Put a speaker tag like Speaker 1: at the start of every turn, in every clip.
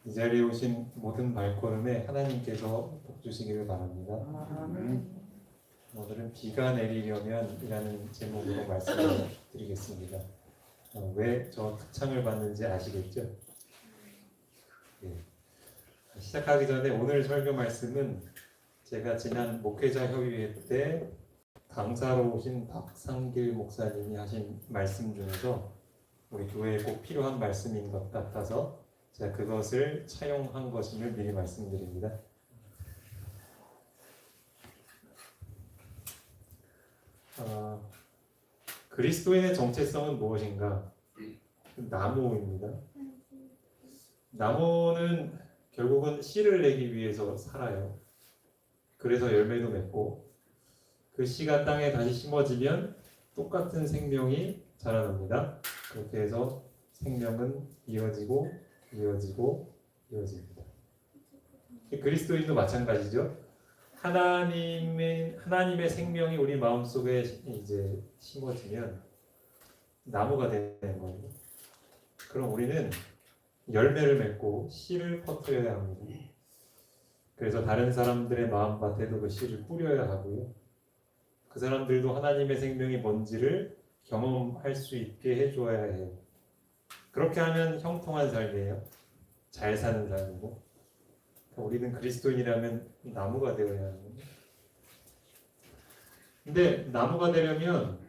Speaker 1: 이 자리에 오신 모든 발걸음에 하나님께서 복 주시기를 바랍니다. 오늘은 비가 내리려면이라는 제목으로 말씀을 드리겠습니다. 왜 저 특창을 받는지 아시겠죠? 네. 시작하기 전에 오늘 설교 말씀은 제가 지난 목회자 협의회 때 강사로 오신 박상길 목사님이 하신 말씀 중에서 우리 교회에 꼭 필요한 말씀인 것 같아서 제가 그것을 차용한 것임을 미리 말씀드립니다. 그리스도인의 정체성은 무엇인가? 나무입니다. 나무는 결국은 씨를 내기 위해서 살아요. 그래서 열매도 맺고 그 씨가 땅에 다시 심어지면 똑같은 생명이 자라납니다. 그렇게 해서 생명은 이어지고 이어집니다. 그리스도인도 마찬가지죠. 하나님의 생명이 우리 마음속에 이제 심어지면 나무가 되는 거예요. 그럼 우리는 열매를 맺고 씨를 퍼뜨려야 합니다. 그래서 다른 사람들의 마음밭에도 그 씨를 뿌려야 하고요. 그 사람들도 하나님의 생명이 뭔지를 경험할 수 있게 해줘야 해요. 그렇게 하면 형통한 삶이에요. 잘 사는 삶이고. 우리는 그리스도인이라면 나무가 되어야 합니다. 근데 나무가 되려면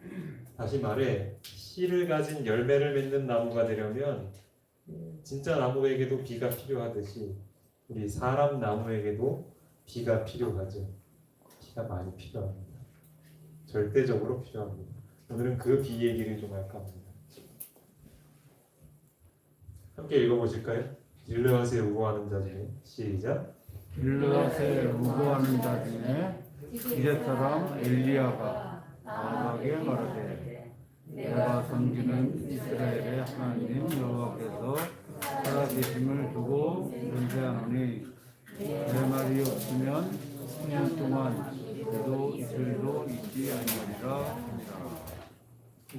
Speaker 1: 다시 말해 씨를 가진 열매를 맺는 나무가 되려면 진짜 나무에게도 비가 필요하듯이 우리 사람 나무에게도 비가 필요하죠. 비가 많이 필요합니다. 절대적으로 필요합니다. 오늘은 그 비 얘기를 좀 할까 합니다. 함께 읽어보실까요? 일러앗에 우고하는 자 중에 시작.
Speaker 2: 일러앗에 우고하는 자 중에 기렙 사람 엘리야가 아합에게 말하되 내가 섬기는 이스라엘의 하나님 여호와께서 살아계심을 두고 맹세하노니 내 말이 없으면 10년 동안 그도 이슬도 있지 아니하리라 하니라.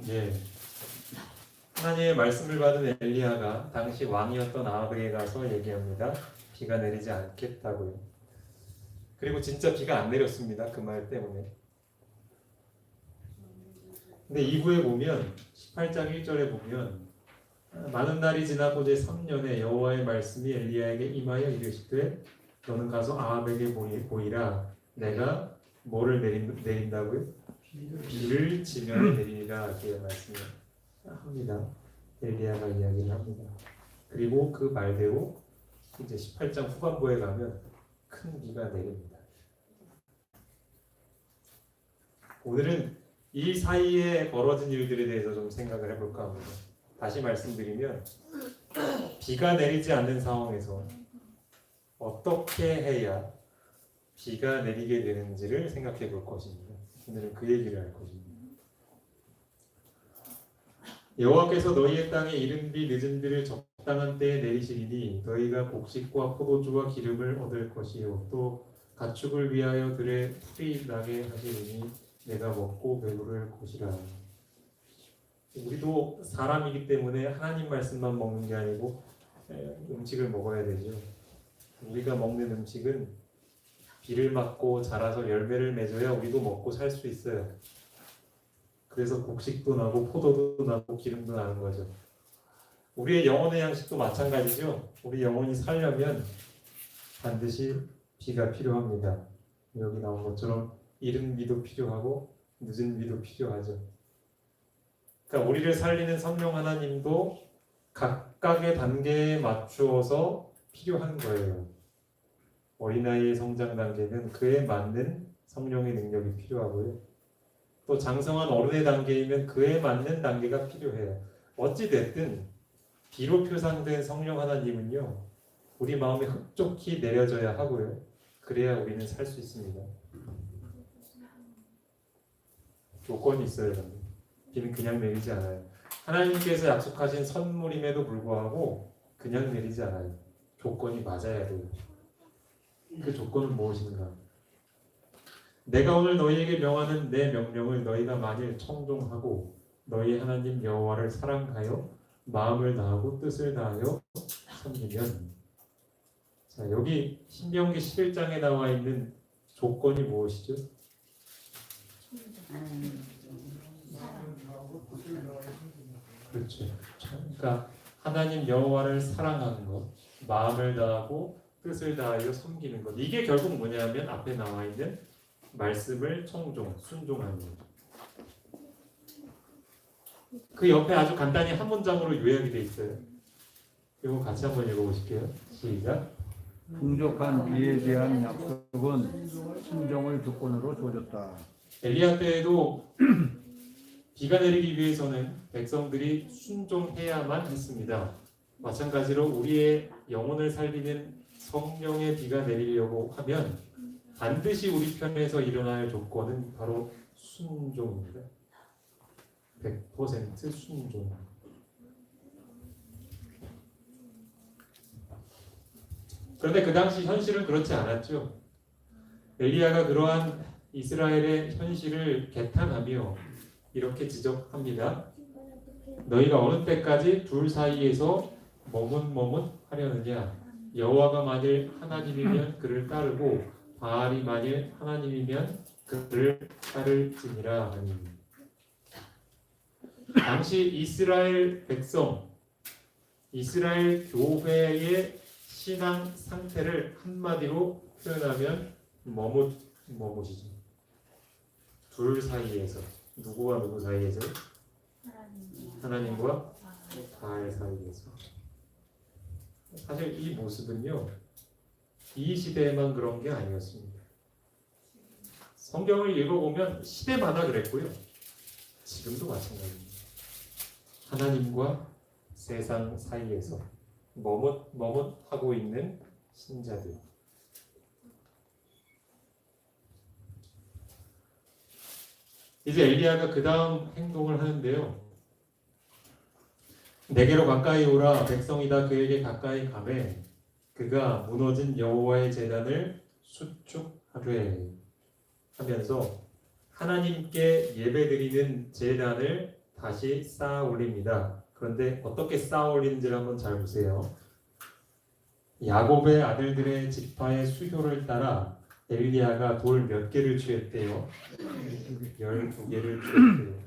Speaker 1: 예. 하나님의 말씀을 받은 엘리야가 당시 왕이었던 아합에게 가서 얘기합니다. 비가 내리지 않겠다고요. 그리고 진짜 비가 안 내렸습니다. 그 말 때문에. 근데 2부에 보면 18장 1절에 보면 많은 날이 지나고 제 3년에 여호와의 말씀이 엘리야에게 임하여 이르시되 너는 가서 아합에게 보이라. 내가 뭐를 내린다고요? 비를 지면에 내리리라 이렇게 말씀을 합니다. 엘리야가 이야기를 합니다. 그리고 그 말대로 이제 18장 후반부에 가면 큰 비가 내립니다. 오늘은 이 사이에 벌어진 일들에 대해서 좀 생각을 해볼까 합니다. 다시 말씀드리면 비가 내리지 않는 상황에서 어떻게 해야 비가 내리게 되는지를 생각해 볼 것입니다. 오늘은 그 얘기를 할 것입니다. 여호와께서 너희의 땅에 이른 비 늦은 비를 적당한 때에 내리시리니 너희가 곡식과 포도주와 기름을 얻을 것이요 또 가축을 위하여 들에 풀이 나게 하시리니 내가 먹고 배부를 곳이라. 우리도 사람이기 때문에 하나님 말씀만 먹는 게 아니고 음식을 먹어야 되죠. 우리가 먹는 음식은 비를 맞고 자라서 열매를 맺어야 우리도 먹고 살 수 있어요. 그래서 곡식도 나고 포도도 나고 기름도 나는 거죠. 우리의 영혼의 양식도 마찬가지죠. 우리 영혼이 살려면 반드시 비가 필요합니다. 여기 나온 것처럼 이른 비도 필요하고 늦은 비도 필요하죠. 그러니까 우리를 살리는 성령 하나님도 각각의 단계에 맞추어서 필요한 거예요. 어린아이의 성장 단계는 그에 맞는 성령의 능력이 필요하고요. 또 장성한 어른의 단계이면 그에 맞는 단계가 필요해요. 어찌됐든 비로 표상된 성령 하나님은요. 우리 마음에 흡족히 내려져야 하고요. 그래야 우리는 살 수 있습니다. 조건이 있어요. 비는 그냥 내리지 않아요. 하나님께서 약속하신 선물임에도 불구하고 그냥 내리지 않아요. 조건이 맞아야 돼요. 그 조건은 무엇인가? 내가 오늘 너희에게 명하는 내 명령을 너희가 만일 청종하고 너희 하나님 여호와를 사랑하여 마음을 다하고 뜻을 다하여 섬기면 자, 여기 신명기 11장에 나와 있는 조건이 무엇이죠? 그렇죠. 그러니까 하나님 여호와를 사랑하는 것, 마음을 다하고 뜻을 다하여 섬기는 것. 이게 결국 뭐냐면 앞에 나와 있는 말씀을 순종하는 것. 그 옆에 아주 간단히 한 문장으로 요약이 돼 있어요. 이거 같이 한번 읽어보실게요. 시작.
Speaker 2: 풍족한 비에 대한 약속은 순종을 조건으로 줘줬다.
Speaker 1: 엘리야 때에도 비가 내리기 위해서는 백성들이 순종해야만 했습니다. 마찬가지로 우리의 영혼을 살리는 성령의 비가 내리려고 하면 반드시 우리 편에서 일어나야 할 조건은 바로 순종입니다. 100% 순종. 그런데 그 당시 현실은 그렇지 않았죠. 엘리야가 그러한 이스라엘의 현실을 개탄하며 이렇게 지적합니다. 너희가 어느 때까지 둘 사이에서 머뭇머뭇하려느냐? 여호와가 만일 하나님이면 그를 따르고 바알이 만일 하나님이면 그를 따를지니라 하니. 당시 이스라엘 백성, 이스라엘 교회의 신앙 상태를 한마디로 표현하면 머뭇이죠. 둘 사이에서, 누구와 누구 사이에서? 하나님과 바알 사이에서. 사실 이 모습은요, 이 시대에만 그런 게 아니었습니다. 성경을 읽어보면 시대마다 그랬고요, 지금도 마찬가지입니다. 하나님과 세상 사이에서 머뭇하고 있는 신자들. 이제 엘리야가 그 다음 행동을 하는데요. 내게로 가까이 오라, 백성이 다 그에게 가까이 가매 그가 무너진 여호와의 제단을 수축하되 하면서 하나님께 예배드리는 제단을 다시 쌓아 올립니다. 그런데 어떻게 쌓아 올리는지를 한번 잘 보세요. 야곱의 아들들의 지파의 수효를 따라 엘리야가 돌 몇 개를 취했대요? 12개를 취했대요.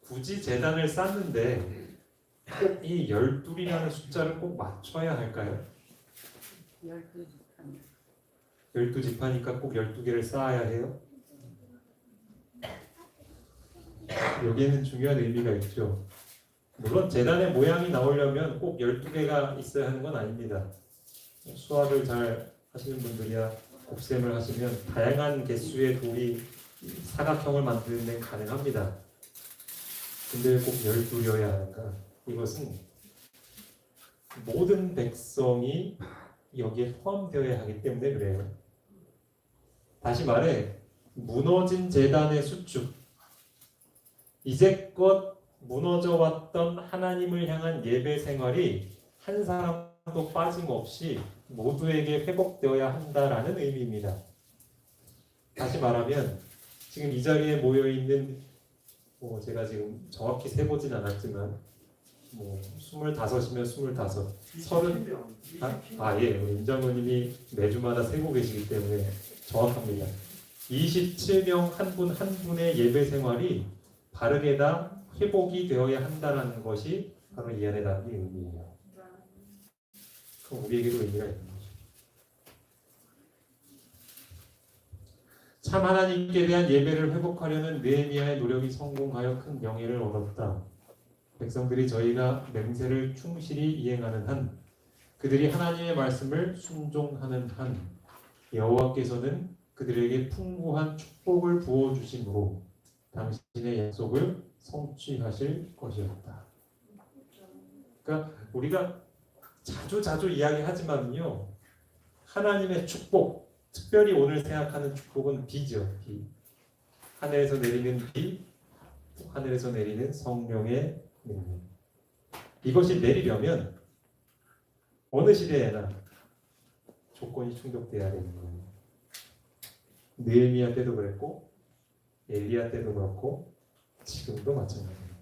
Speaker 1: 굳이 제단을 쌓는데 꼭 이 12이라는 숫자를 꼭 맞춰야 할까요? 12지파니까 꼭 12개를 쌓아야 해요? 여기에는 중요한 의미가 있죠. 물론 제단의 모양이 나오려면 꼭 12개가 있어야 하는 건 아닙니다. 수학을 잘 하시는 분들이야 곱셈을 하시면 다양한 개수의 돌이 사각형을 만드는 데 가능합니다. 근데 꼭 12여야 하는가? 이것은 모든 백성이 여기에 포함되어야 하기 때문에 그래요. 다시 말해 무너진 제단의 수축, 이제껏 무너져 왔던 하나님을 향한 예배 생활이 한 사람도 빠짐없이 모두에게 회복되어야 한다라는 의미입니다. 다시 말하면 지금 이 자리에 모여 있는 제가 지금 정확히 세보진 않았지만 25이면 25, 30, 우리 임장로님이 매주마다 세고 계시기 때문에 정확합니다. 27명 한 분 한 분의 예배 생활이 바르게 다 회복이 되어야 한다는 것이 바로 이 안에 담긴 의미예요. 그럼 우리에게도 의미가 있는 거죠. 참 하나님께 대한 예배를 회복하려는 느헤미야의 노력이 성공하여 큰 명예를 얻었다. 백성들이 저희가 맹세를 충실히 이행하는 한, 그들이 하나님의 말씀을 순종하는 한, 여호와께서는 그들에게 풍부한 축복을 부어주심으로 당신의 약속을 성취하실 것이었다. 그러니까 우리가 자주 이야기하지만요, 하나님의 축복, 특별히 오늘 생각하는 축복은 비죠. 비. 하늘에서 내리는 비, 하늘에서 내리는 성령의 능력. 이것이 내리려면 어느 시대에나 조건이 충족돼야 되는 거예요. 느헤미야 때도 그랬고 엘리야 때도 그렇고 지금도 마찬가지입니다.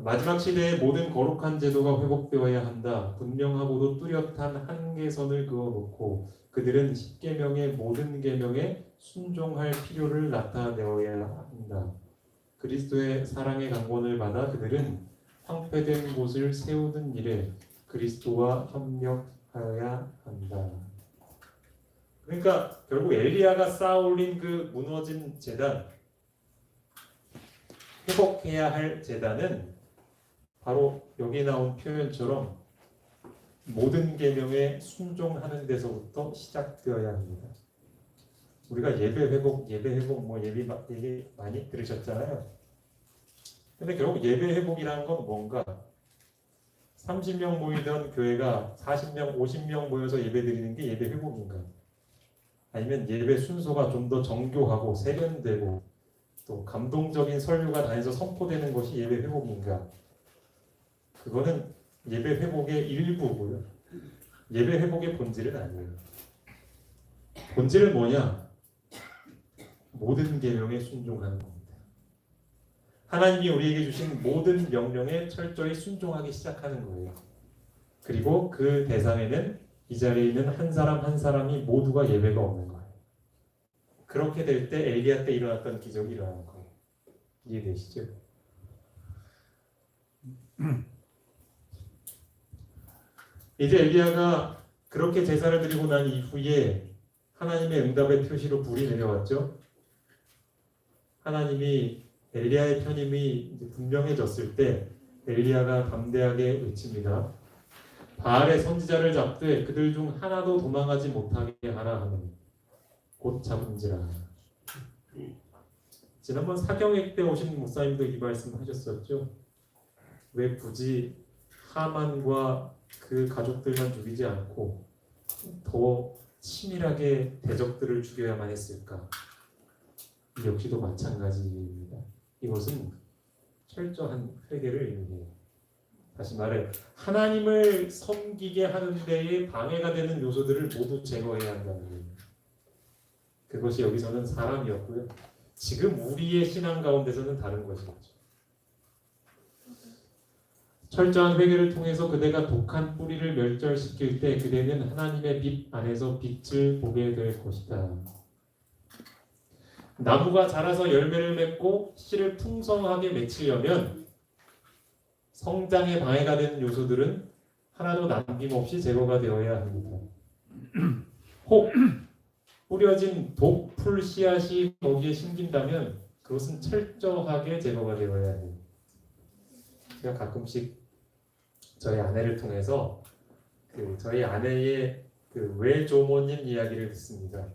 Speaker 1: 마지막 시대에 모든 거룩한 제도가 회복되어야 한다. 분명하고도 뚜렷한 한계선을 그어놓고 그들은 십계명의 모든 계명에 순종할 필요를 나타내어야 한다. 그리스도의 사랑의 강권을 받아 그들은 황폐된 곳을 세우는 일에 그리스도와 협력하여야 한다. 그러니까 결국 엘리야가 쌓아올린 그 무너진 제단, 회복해야 할 제단은 바로 여기 나온 표현처럼 모든 계명에 순종하는 데서부터 시작되어야 합니다. 우리가 예배 회복 뭐 얘기 많이 들으셨잖아요. 근데 결국 예배 회복이라는 건 뭔가 30명 모이던 교회가 40명, 50명 모여서 예배 드리는 게 예배 회복인가? 아니면 예배 순서가 좀 더 정교하고 세련되고 또 감동적인 설교가 다해서 선포되는 것이 예배 회복인가? 그거는 예배 회복의 일부고요. 예배 회복의 본질은 아니에요. 본질은 뭐냐? 모든 계명에 순종하는 겁니다. 하나님이 우리에게 주신 모든 명령에 철저히 순종하기 시작하는 거예요. 그리고 그 대상에는 이 자리에 있는 한 사람 한 사람이 모두가 예배가 없는 거예요. 그렇게 될 때 엘리야 때 일어났던 기적이 일어나는 거예요. 이해되시죠? 이제 엘리야가 그렇게 제사를 드리고 난 이후에 하나님의 응답의 표시로 불이 내려왔죠. 하나님이 엘리야의 편임이 분명해졌을 때 엘리야가 담대하게 외칩니다. 바알의 선지자를 잡되 그들 중 하나도 도망하지 못하게 하라 하는 곧 잡은지라. 지난번 사경회 때 오신 목사님도 이 말씀 하셨었죠. 왜 굳이 하만과 그 가족들만 죽이지 않고 더 치밀하게 대적들을 죽여야만 했을까? 이 역시도 마찬가지입니다. 이것은 철저한 회개를 의미해요. 다시 말해 하나님을 섬기게 하는 데에 방해가 되는 요소들을 모두 제거해야 한다는 거예요. 그것이 여기서는 사람이었고요. 지금 우리의 신앙 가운데서는 다른 것이었죠. 철저한 회개를 통해서 그대가 독한 뿌리를 멸절시킬 때 그대는 하나님의 빛 안에서 빛을 보게 될 것이다. 나무가 자라서 열매를 맺고 씨를 풍성하게 맺히려면 성장에 방해가 되는 요소들은 하나도 남김없이 제거가 되어야 합니다. 혹 뿌려진 독풀 씨앗이 거기에 심긴다면 그것은 철저하게 제거가 되어야 해요. 제가 가끔씩 저희 아내를 통해서 저희 아내의 외조모님 이야기를 듣습니다.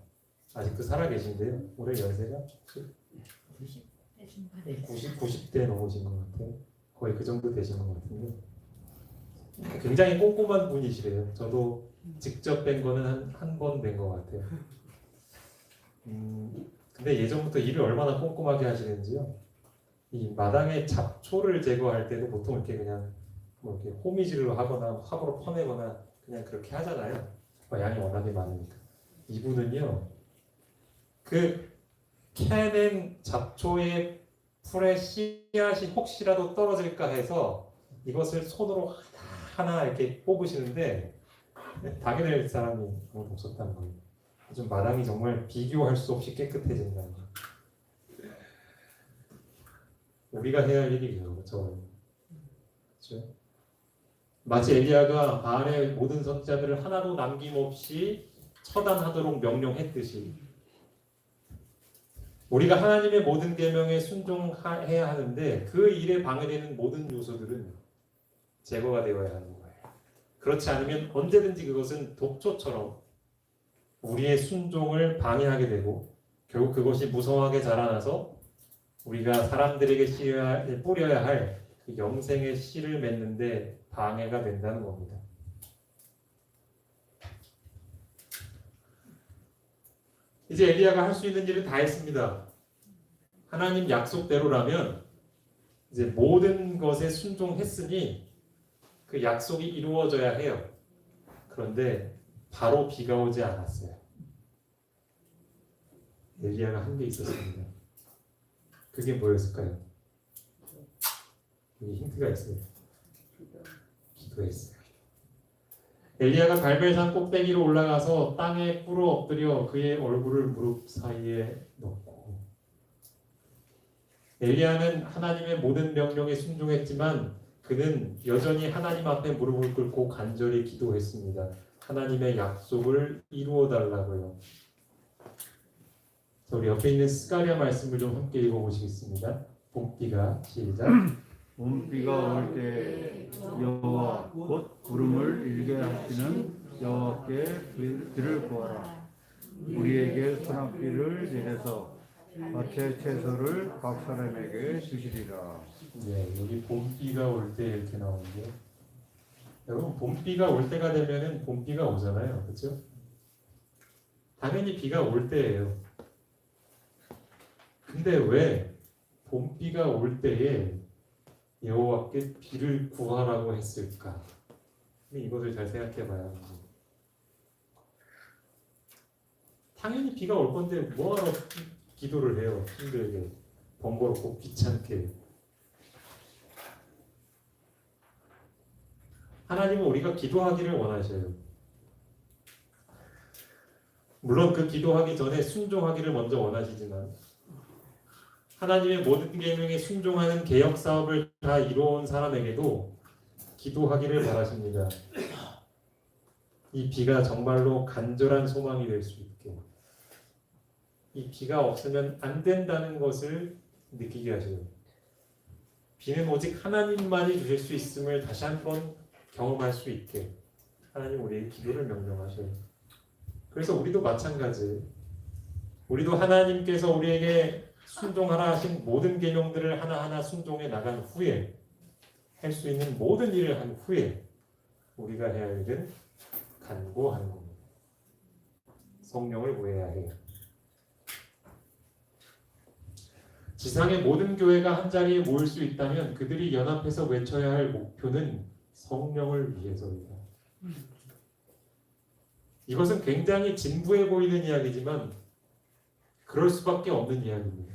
Speaker 1: 아직도 살아 계신데요. 올해 연세가 90대 넘으신 것 같아요. 거의 그 정도 되신 것 같은데 굉장히 꼼꼼한 분이시래요. 저도 직접 뵌 거는 한 번 뵌 것 같아요. 근데 예전부터 일을 얼마나 꼼꼼하게 하시는지요. 이 마당에 잡초를 제거할 때도 보통 이렇게 그냥 뭐 이렇게 호미질로 하거나 화으로 퍼내거나 그냥 그렇게 하잖아요. 양이 워낙에 많으니까. 이분은요, 그 캐낸 잡초의 풀의 씨앗이 혹시라도 떨어질까 해서 이것을 손으로 하나 이렇게 뽑으시는데 당해낼 사람이 아무도 없었다는 거예요. 좀 마당이 정말 비교할 수 없이 깨끗해진다는 거예요. 우리가 해야 할 일이에요. 그렇죠? 마치 엘리야가 바알의 모든 선지자들을 하나도 남김없이 처단하도록 명령했듯이 우리가 하나님의 모든 계명에 순종해야 하는데 그 일에 방해되는 모든 요소들은 제거가 되어야 하는 거예요. 그렇지 않으면 언제든지 그것은 독초처럼 우리의 순종을 방해하게 되고 결국 그것이 무성하게 자라나서 우리가 사람들에게 뿌려야 할 그 영생의 씨를 맺는데 방해가 된다는 겁니다. 이제 엘리야가 할 수 있는 일은 다 했습니다. 하나님 약속대로라면 이제 모든 것에 순종했으니 그 약속이 이루어져야 해요. 그런데 바로 비가 오지 않았어요. 엘리야가 한 게 있었습니다. 그게 뭐였을까요? 여기 힌트가 있어요. 기도했어요. 엘리야가 갈멜산 꼭대기로 올라가서 땅에 꿇어 엎드려 그의 얼굴을 무릎 사이에 넣고, 엘리야는 하나님의 모든 명령에 순종했지만 그는 여전히 하나님 앞에 무릎을 꿇고 간절히 기도했습니다. 하나님의 약속을 이루어 달라고요. 우리 옆에 있는 스가랴 말씀을 좀 함께 읽어보시겠습니다. 봄비가 시작.
Speaker 2: 봄비가 올 때 여호와 곧 구름을 일게 하시는 여호와께 비를 구하라. 우리에게 소낙비를 내려서 밭의 채소를 각 사람에게 주시리라.
Speaker 1: 네, 여기 봄비가 올 때 이렇게 나오는데요. 여러분, 봄비가 올 때가 되면은 봄비가 오잖아요, 그렇죠? 당연히 비가 올 때예요. 근데 왜 봄비가 올 때에 여호와께 비를 구하라고 했을까? 이것을 잘 생각해봐야 합니다. 당연히 비가 올 건데 뭐하러 기도를 해요? 힘들게, 번거롭고 귀찮게. 하나님은 우리가 기도하기를 원하셔요. 물론 그 기도하기 전에 순종하기를 먼저 원하시지만 하나님의 모든 계명에 순종하는 개혁 사업을 다 이루어온 사람에게도 기도하기를 바라십니다. 이 비가 정말로 간절한 소망이 될 수 있게, 이 비가 없으면 안 된다는 것을 느끼게 하셔요. 비는 오직 하나님만이 주실 수 있음을 다시 한번 경험할 수 있게 하나님 우리의 기도를 명령하셔요. 그래서 우리도 마찬가지예요. 우리도 하나님께서 우리에게 순종하라 하신 모든 계명들을 하나하나 순종해 나간 후에, 할 수 있는 모든 일을 한 후에 우리가 해야 할 일은 간구하는 겁니다. 성령을 구해야 해요. 지상의 모든 교회가 한자리에 모일 수 있다면 그들이 연합해서 외쳐야 할 목표는 성령을 위해서이다. 이것은 굉장히 진부해 보이는 이야기지만 그럴 수밖에 없는 이야기입니다.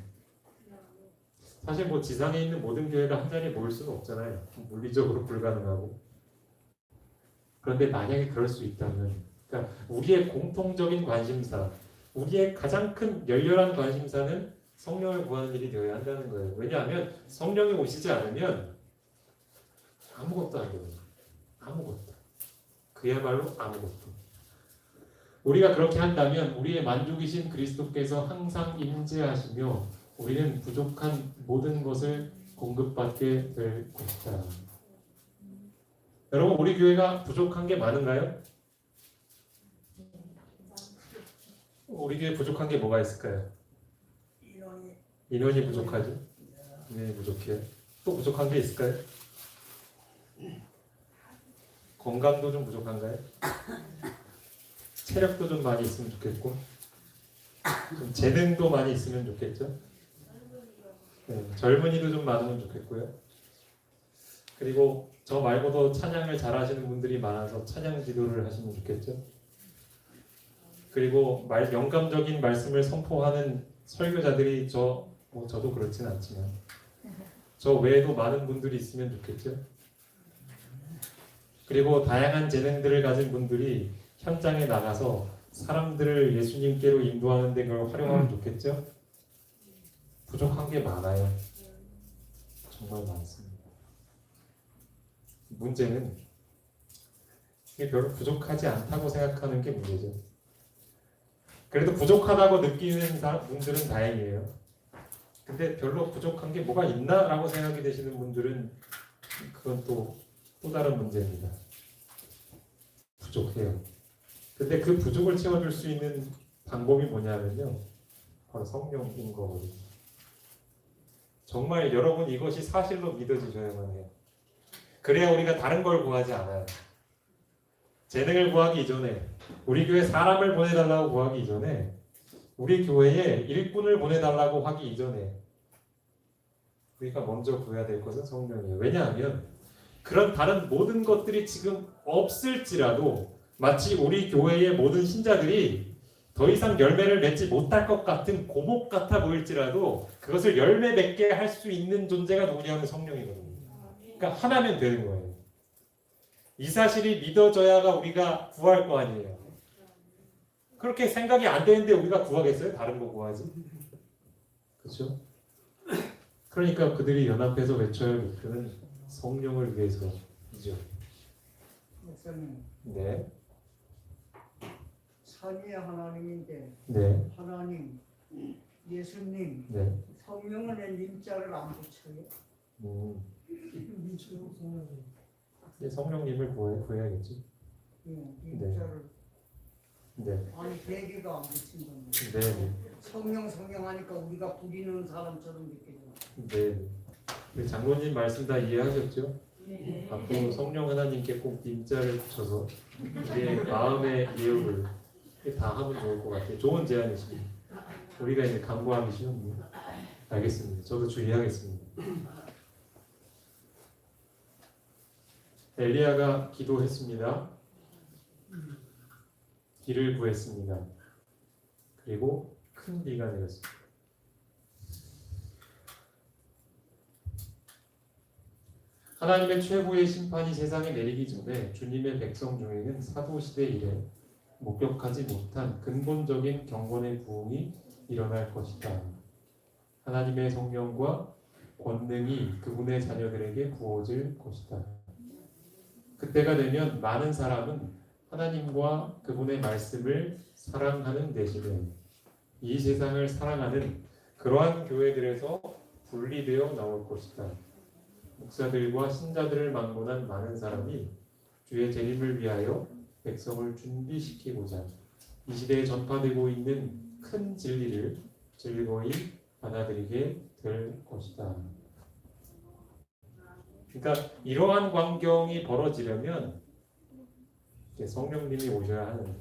Speaker 1: 사실 뭐 지상에 있는 모든 교회가 한 자리에 모일 수는 없잖아요. 물리적으로 불가능하고. 그런데 만약에 그럴 수 있다면, 그러니까 우리의 공통적인 관심사, 우리의 가장 큰 열렬한 관심사는 성령을 구하는 일이 되어야 한다는 거예요. 왜냐하면 성령이 오시지 않으면 아무것도 안 돼요. 아무것도. 그야말로 아무것도. 우리가 그렇게 한다면 우리의 만족이신 그리스도께서 항상 임재하시며 우리는 부족한 모든 것을 공급받게 될 것이다. 여러분, 우리 교회가 부족한 게 많은가요? 우리 교회 부족한 게 뭐가 있을까요? 인원이 부족하죠? 인원이 부족해요. 또 부족한 게 있을까요? 건강도 좀 부족한가요? 체력도 좀 많이 있으면 좋겠고, 좀 재능도 많이 있으면 좋겠죠? 네, 젊은이도 좀 많으면 좋겠고요. 그리고 저 말고도 찬양을 잘하시는 분들이 많아서 찬양 지도를 하시면 좋겠죠. 그리고 영감적인 말씀을 선포하는 설교자들이 저도 그렇진 않지만 저 외에도 많은 분들이 있으면 좋겠죠. 그리고 다양한 재능들을 가진 분들이 현장에 나가서 사람들을 예수님께로 인도하는 데 그걸 활용하면 좋겠죠. 부족한 게 많아요. 정말 많습니다. 문제는 이게 별로 부족하지 않다고 생각하는 게 문제죠. 그래도 부족하다고 느끼는 분들은 다행이에요. 근데 별로 부족한 게 뭐가 있나? 라고 생각이 되시는 분들은 그건 또 다른 문제입니다. 부족해요. 근데 그 부족을 채워줄 수 있는 방법이 뭐냐면요, 바로 성령인 거거든요. 정말 여러분 이것이 사실로 믿어지셔야만 해요. 그래야 우리가 다른 걸 구하지 않아요. 재능을 구하기 이전에, 우리 교회 사람을 보내달라고 구하기 이전에, 우리 교회에 일꾼을 보내달라고 하기 이전에 우리가 먼저 구해야 될 것은 성령이에요. 왜냐하면 그런 다른 모든 것들이 지금 없을지라도 마치 우리 교회의 모든 신자들이 더 이상 열매를 맺지 못할 것 같은 고목 같아 보일지라도 그것을 열매 맺게 할 수 있는 존재가 누구냐면 성령이거든요. 그러니까 하나면 되는 거예요. 이 사실이 믿어져야가 우리가 구할 거 아니에요. 그렇게 생각이 안 되는데 우리가 구하겠어요? 다른 거 구하지? 그렇죠? 그러니까 그들이 연합해서 외쳐야 할 목표는 성령을 위해서이죠.
Speaker 3: 목사님,
Speaker 1: 네,
Speaker 3: 삼위 하나님인데
Speaker 1: 네,
Speaker 3: 하나님, 예수님,
Speaker 1: 네.
Speaker 3: 성령은 님자를 안 붙여요?
Speaker 1: 이제 성령님을 구해야겠지.
Speaker 3: 님자를
Speaker 1: 네,
Speaker 3: 아니 대개가 안 붙인다는
Speaker 1: 네,
Speaker 3: 거예요. 성령 하니까 우리가 부리는 사람처럼 느껴져요.
Speaker 1: 네. 우리 장로님 말씀 다 이해하셨죠? 앞으로 성령 하나님께 꼭 님자를 붙여서 우리의 마음의 예욕을 다 하면 좋을 것 같아요. 좋은 제안이십니다. 우리가 이제 강구하기 쉬운데. 알겠습니다. 저도 주의하겠습니다. 엘리야가 기도했습니다. 비를 구했습니다. 그리고 큰 비가 내렸습니다. 하나님의 최고의 심판이 세상에 내리기 전에 주님의 백성 중에는 사도시대 이래 목격하지 못한 근본적인 경건의 부흥이 일어날 것이다. 하나님의 성령과 권능이 그분의 자녀들에게 부어질 것이다. 그때가 되면 많은 사람은 하나님과 그분의 말씀을 사랑하는 대신에 이 세상을 사랑하는 그러한 교회들에서 분리되어 나올 것이다. 목사들과 신자들을 막론한 많은 사람이 주의 재림을 위하여 백성을 준비시키고자 이 시대에 전파되고 있는 큰 진리를 즐거이 받아들이게 될 것이다. 그러니까 이러한 광경이 벌어지려면 성령님이 오셔야 하는데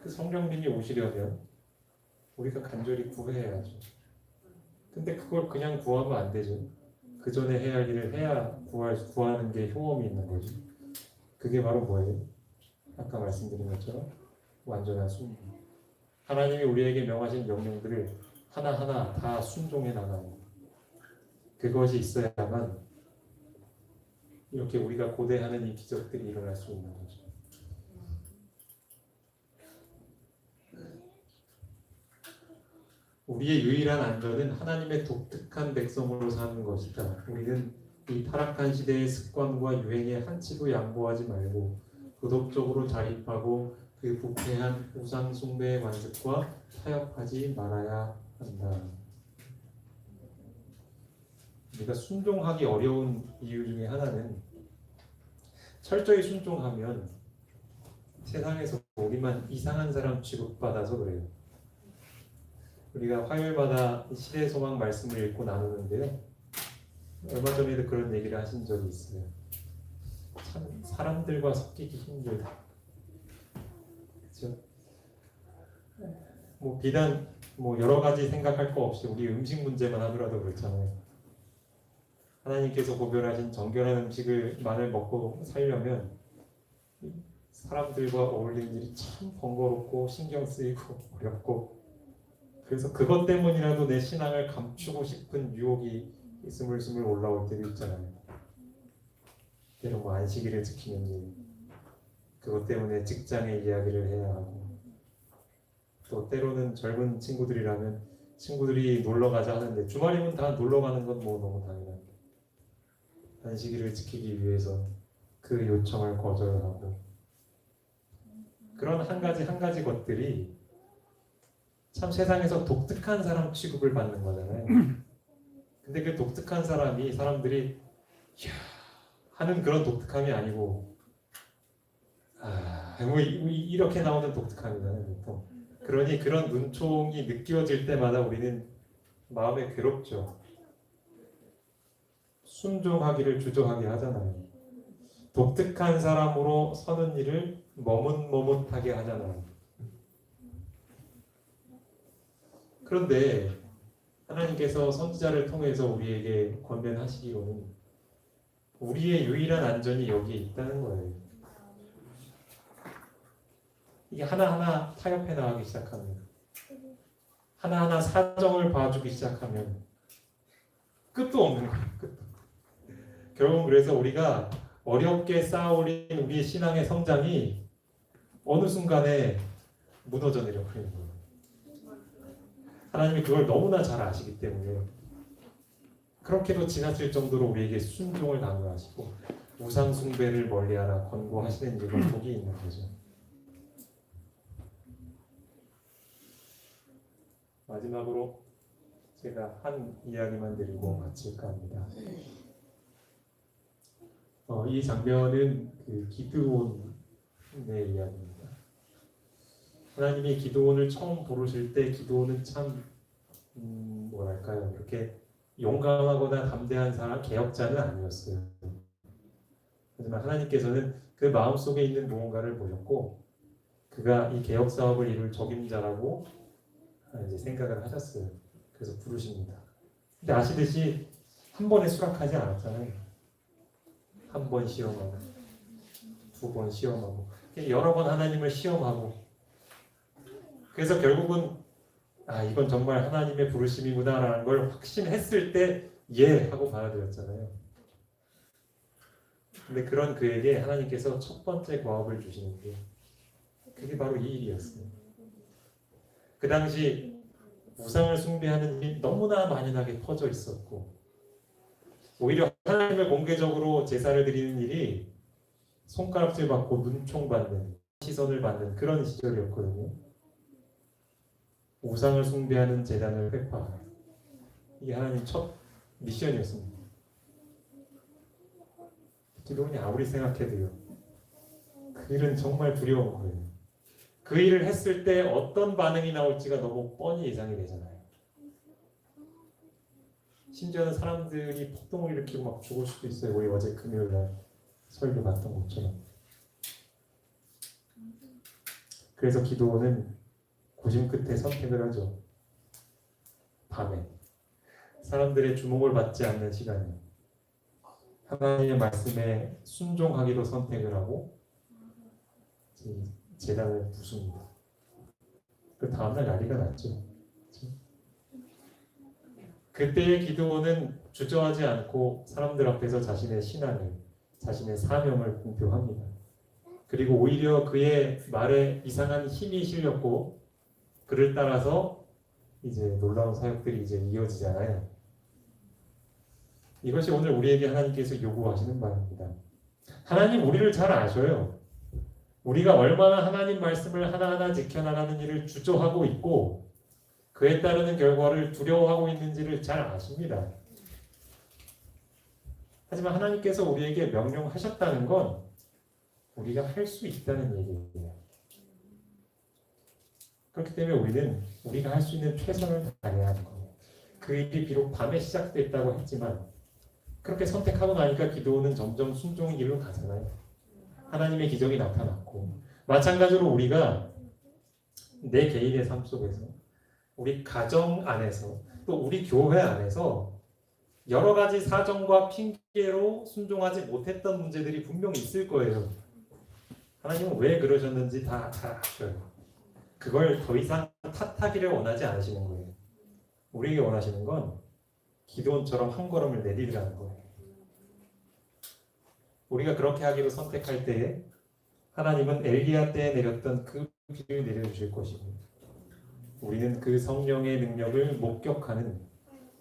Speaker 1: 그 성령님이 오시려면 우리가 간절히 구해야죠. 근데 그걸 그냥 구하면 안 되죠. 그 전에 해야 할 일을 해야 구하는 게 효험이 있는 거죠. 그게 바로 뭐예요? 아까 말씀드린 것처럼 완전한 순종. 하나님이 우리에게 명하신 명령들을 하나하나 다 순종해 나가는 것. 그것이 있어야만 이렇게 우리가 고대하는 이 기적들이 일어날 수 있는 거죠. 우리의 유일한 안전은 하나님의 독특한 백성으로 사는 것이다. 우리는 이 타락한 시대의 습관과 유행에 한치도 양보하지 말고 도덕적으로 자립하고 그 부패한 우상 숭배의 관습과 타협하지 말아야 한다. 우리가 순종하기 어려운 이유 중에 하나는 철저히 순종하면 세상에서 우리만 이상한 사람 취급받아서 그래요. 우리가 화요일마다 시대 소망 말씀을 읽고 나누는데요. 얼마 전에도 그런 얘기를 하신 적이 있어요. 참 사람들과 섞이기 힘들다. 그렇죠? 뭐 비단 여러 가지 생각할 거 없이 우리 음식 문제만 하더라도 그렇잖아요. 하나님께서 고별하신 정결한 음식을만을 먹고 살려면 사람들과 어울리는 일이 참 번거롭고 신경 쓰이고 어렵고 그래서 그것 때문이라도 내 신앙을 감추고 싶은 유혹이 스물스물 올라올 때도 있잖아요. 때로 안식일을 지키는 일, 그것 때문에 직장의 이야기를 해야 하고 또 때로는 젊은 친구들이라면 친구들이 놀러 가자 하는데 주말이면 다 놀러 가는 건 너무 당연한데 안식일을 지키기 위해서 그 요청을 거절하고 그런 한 가지 것들이 참 세상에서 독특한 사람 취급을 받는 거잖아요. 근데 그 독특한 사람이 사람들이 하는 그런 독특함이 아니고 이렇게 나오는 독특함이잖아요. 보통. 그러니 그런 눈총이 느껴질 때마다 우리는 마음에 괴롭죠. 순종하기를 주저하게 하잖아요. 독특한 사람으로 서는 일을 머뭇머뭇하게 하잖아요. 그런데 하나님께서 선지자를 통해서 우리에게 권면하시기로는 우리의 유일한 안전이 여기에 있다는 거예요. 이게 하나하나 타협해 나가기 시작하면 하나하나 사정을 봐주기 시작하면 끝도 없는 거예요. 끝도. 결국은 그래서 우리가 어렵게 쌓아올린 우리의 신앙의 성장이 어느 순간에 무너져 내려버리는 거예요. 하나님이 그걸 너무나 잘 아시기 때문에 그렇게도 지나칠 정도로 우리에게 순종을 강요하시고 우상 숭배를 멀리하라 권고하시는 이유가 복이 있는 거죠. 마지막으로 제가 한 이야기만 드리고 마칠까 합니다. 이 장면은 그 기드온의 이야기입니다. 하나님이 기드온을 처음 부르실 때 기드온은 참 뭐랄까요, 이렇게 용감하거나 담대한 사람, 개혁자는 아니었어요. 하지만 하나님께서는 그 마음속에 있는 무언가를 보셨고 그가 이 개혁 사업을 이룰 적임자라고 이제 생각을 하셨어요. 그래서 부르십니다. 근데 아시듯이 한 번에 수락하지 않았잖아요. 한 번 시험하고, 두 번 시험하고, 여러 번 하나님을 시험하고, 그래서 결국은 이건 정말 하나님의 부르심이구나라는 걸 확신했을 때 예 하고 받아들였잖아요. 근데 그런 그에게 하나님께서 첫 번째 과업을 주시는 게 그게 바로 이 일이었어요. 그 당시 우상을 숭배하는 일이 너무나 만연하게 퍼져 있었고 오히려 하나님을 공개적으로 제사를 드리는 일이 손가락질 받고 눈총 받는 시선을 받는 그런 시절이었거든요. 우상을 숭배하는 제단을 회파하는 이게 하나님 첫 미션이었습니다. 기도원이 아무리 생각해도요 그 일은 정말 두려운 거예요. 그 일을 했을 때 어떤 반응이 나올지가 너무 뻔히 예상이 되잖아요. 심지어는 사람들이 폭동을 일으키고 막 죽을 수도 있어요. 우리 어제 금요일날 설교 봤던 것처럼. 그래서 기도원은 고심 끝에 선택을 하죠. 밤에 사람들의 주목을 받지 않는 시간에 하나님의 말씀에 순종하기로 선택을 하고 제단을 부숩니다. 그 다음날 난리가 났죠. 그때의 기도원은 주저하지 않고 사람들 앞에서 자신의 신앙을, 자신의 사명을 공표합니다. 그리고 오히려 그의 말에 이상한 힘이 실렸고 그를 따라서 이제 놀라운 사역들이 이제 이어지잖아요. 이것이 오늘 우리에게 하나님께서 요구하시는 바입니다. 하나님 우리를 잘 아셔요. 우리가 얼마나 하나님 말씀을 하나하나 지켜나가는 일을 주저하고 있고 그에 따르는 결과를 두려워하고 있는지를 잘 아십니다. 하지만 하나님께서 우리에게 명령하셨다는 건 우리가 할 수 있다는 얘기예요. 그렇기 때문에 우리는 우리가 할 수 있는 최선을 다해야 하는 거예요. 그 일이 비록 밤에 시작됐다고 했지만 그렇게 선택하고 나니까 기도는 점점 순종의 길로 가잖아요. 하나님의 기적이 나타났고 마찬가지로 우리가 내 개인의 삶 속에서 우리 가정 안에서 또 우리 교회 안에서 여러 가지 사정과 핑계로 순종하지 못했던 문제들이 분명히 있을 거예요. 하나님은 왜 그러셨는지 다 잘 아셔요. 그걸 더 이상 탓하기를 원하지 않으시는 거예요. 우리에게 원하시는 건 기도원처럼 한 걸음을 내디디라는 거예요. 우리가 그렇게 하기로 선택할 때에 하나님은 엘리야 때에 내렸던 그 비를 내려주실 것이고 우리는 그 성령의 능력을 목격하는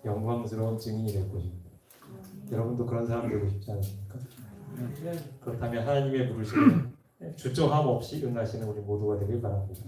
Speaker 1: 영광스러운 증인이 될 것입니다. 여러분도 그런 사람 되고 싶지 않습니까? 그렇다면 하나님의 부르심에 주저함 없이 응하시는 우리 모두가 되길 바랍니다.